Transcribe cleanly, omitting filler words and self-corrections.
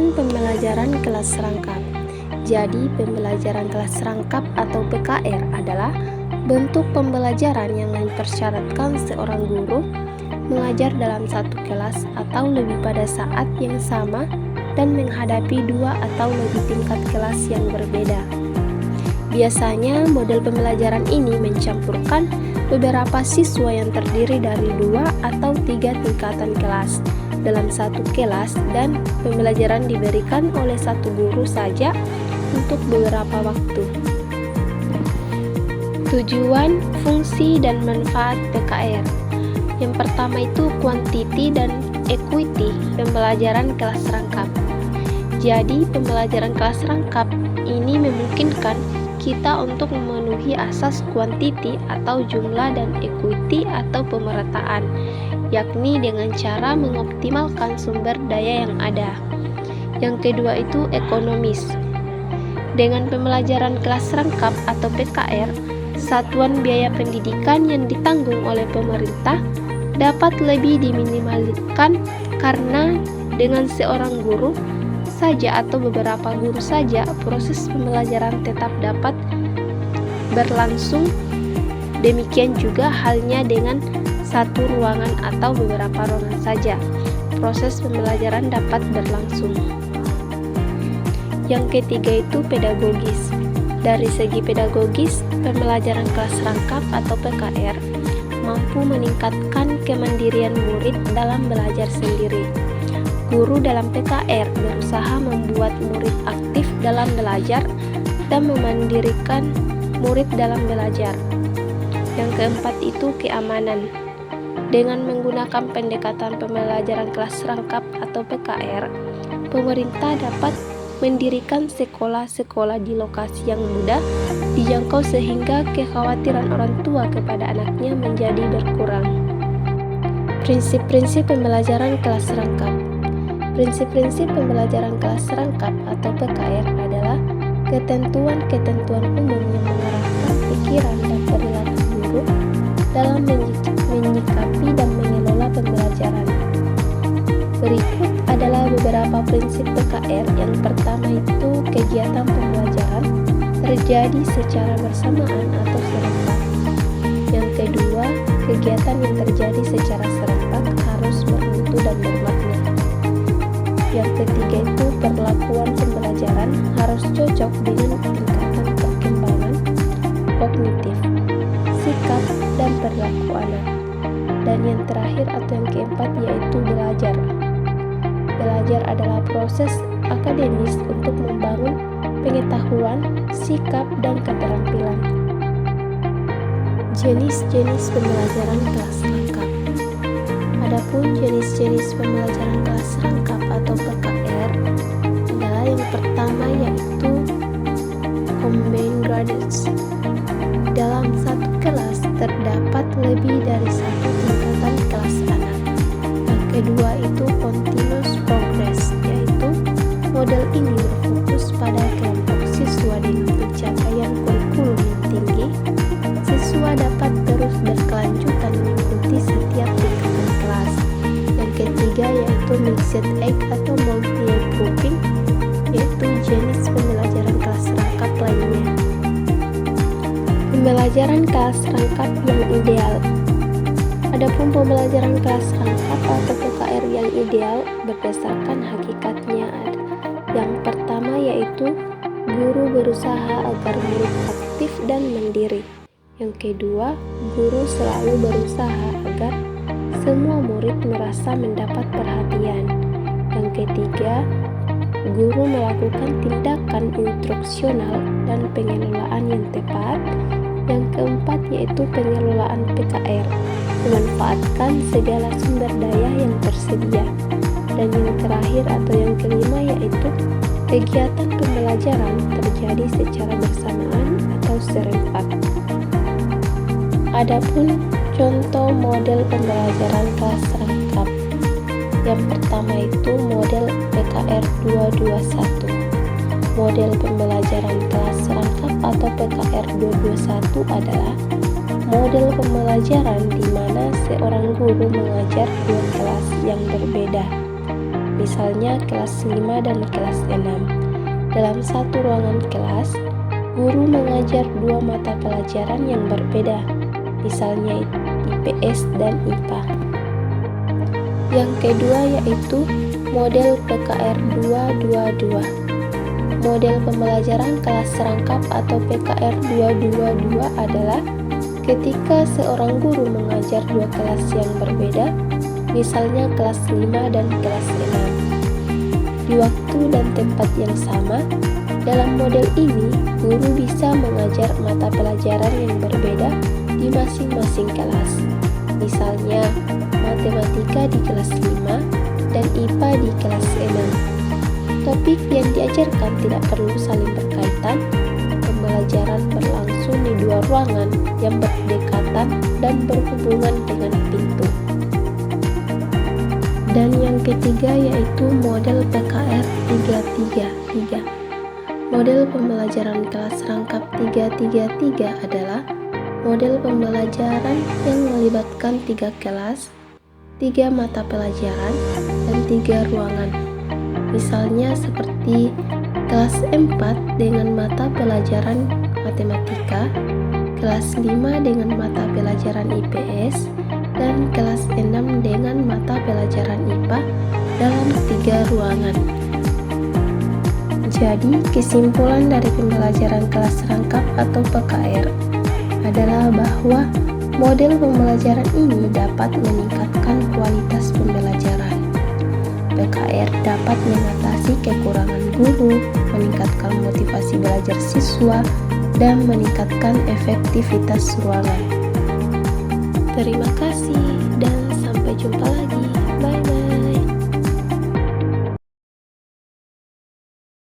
Pengertian pembelajaran kelas rangkap. Jadi, pembelajaran kelas rangkap atau PKR adalah bentuk pembelajaran yang mempersyaratkan seorang guru mengajar dalam satu kelas atau lebih pada saat yang sama dan menghadapi dua atau lebih tingkat kelas yang berbeda. Biasanya, model pembelajaran ini mencampurkan beberapa siswa yang terdiri dari 2 atau 3 tingkatan kelas dalam satu kelas, dan pembelajaran diberikan oleh satu guru saja untuk beberapa waktu. Tujuan, fungsi, dan manfaat PKR. Yang pertama itu quantity dan equity pembelajaran kelas rangkap. Jadi, pembelajaran kelas rangkap ini memungkinkan kita untuk memenuhi asas quantity atau jumlah dan equity atau pemerataan, yakni dengan cara mengoptimalkan sumber daya yang ada. Yang kedua itu ekonomis. Dengan pembelajaran kelas rangkap atau PKR, satuan biaya pendidikan yang ditanggung oleh pemerintah dapat lebih diminimalkan karena dengan seorang guru saja atau beberapa guru saja proses pembelajaran tetap dapat berlangsung. Demikian juga halnya dengan satu ruangan atau beberapa ruangan saja proses pembelajaran dapat berlangsung. Yang ketiga itu pedagogis. Dari segi pedagogis, pembelajaran kelas rangkap atau PKR mampu meningkatkan kemandirian murid dalam belajar sendiri. Guru dalam PKR berusaha membuat murid aktif dalam belajar dan memandirikan murid dalam belajar. Yang keempat itu keamanan. Dengan menggunakan pendekatan pembelajaran kelas rangkap atau PKR, pemerintah dapat mendirikan sekolah-sekolah di lokasi yang mudah dijangkau sehingga kekhawatiran orang tua kepada anaknya menjadi berkurang. Prinsip-prinsip pembelajaran kelas rangkap. Prinsip-prinsip pembelajaran kelas rangkap atau PKR adalah ketentuan-ketentuan umum yang mengarahkan pikiran dan perilaku guru dalam menyikapi dan mengelola pembelajaran. Berikut adalah beberapa prinsip PKR. Yang pertama itu kegiatan pembelajaran terjadi secara bersamaan atau serentak. Yang kedua, kegiatan yang terjadi secara serentak harus bermutu dan bermakna. Yang ketiga itu perlakuan pembelajaran harus cocok dengan tingkatan perkembangan kognitif, sikap, dan perilaku anak. Dan yang terakhir atau yang keempat yaitu belajar. Belajar adalah proses akademis untuk membangun pengetahuan, sikap, dan keterampilan. Jenis-jenis pembelajaran kelas rangkap. Adapun jenis-jenis pembelajaran kelas rangkap atau PKR adalah yang pertama yaitu combined grades. Dalam satu kelas terdapat lebih dari satu tingkatan kelas anak. Yang kedua itu continuous progress, yaitu model ini berfokus pada kelompok siswa dengan pencapaian kurikulum yang tinggi. Siswa dapat terus berkelanjutan mengikuti setiap tingkatan kelas. Yang ketiga yaitu mixed age atau multi-age grouping, yaitu jenis pembelajaran kelas rangkap lainnya. Pembelajaran kelas rangkap yang ideal. Adapun pembelajaran kelas rangkap atau PKR yang ideal berdasarkan hakikatnya ada. Yang pertama yaitu guru berusaha agar murid aktif dan mandiri. Yang kedua, guru selalu berusaha agar semua murid merasa mendapat perhatian. Yang ketiga, guru melakukan tindakan instruksional dan pengelolaan yang tepat. Yang keempat yaitu pengelolaan PKR, memanfaatkan segala sumber daya yang tersedia. Dan yang terakhir atau yang kelima yaitu kegiatan pembelajaran terjadi secara bersamaan atau serentak. Adapun contoh model pembelajaran kelas rangkap. Yang pertama itu model PKR 221. Model pembelajaran kelas rangkap atau PKR 221 adalah model pembelajaran di mana seorang guru mengajar dua kelas yang berbeda. misalnya kelas 5 dan kelas 6. Dalam satu ruangan kelas, guru mengajar dua mata pelajaran yang berbeda, misalnya IPS dan IPA. Yang kedua yaitu model PKR 222. Model pembelajaran kelas serangkap atau PKR 222 adalah ketika seorang guru mengajar dua kelas yang berbeda, misalnya kelas 5 dan kelas 6. Di waktu dan tempat yang sama, dalam model ini guru bisa mengajar mata pelajaran yang berbeda di masing-masing kelas. Misalnya, matematika di kelas 5 dan IPA di kelas 6. Topik yang diajarkan tidak perlu saling berkaitan. Pembelajaran berlangsung di dua ruangan yang berdekatan dan berhubungan dengan pintu. Dan yang ketiga yaitu model PKR 333. Model pembelajaran kelas serangkap 333 adalah model pembelajaran yang melibatkan 3 kelas, 3 mata pelajaran, dan 3 ruangan. Misalnya seperti kelas 4 dengan mata pelajaran matematika, kelas 5 dengan mata pelajaran IPS, dan kelas 6 dengan mata pelajaran IPA dalam 3 ruangan. Jadi, kesimpulan dari pembelajaran kelas serangkap atau PKR adalah bahwa model pembelajaran ini dapat meningkatkan kualitas pembelajaran. PKR dapat mengatasi kekurangan guru, meningkatkan motivasi belajar siswa, dan meningkatkan efektivitas ruangan. Terima kasih dan sampai jumpa lagi. Bye-bye.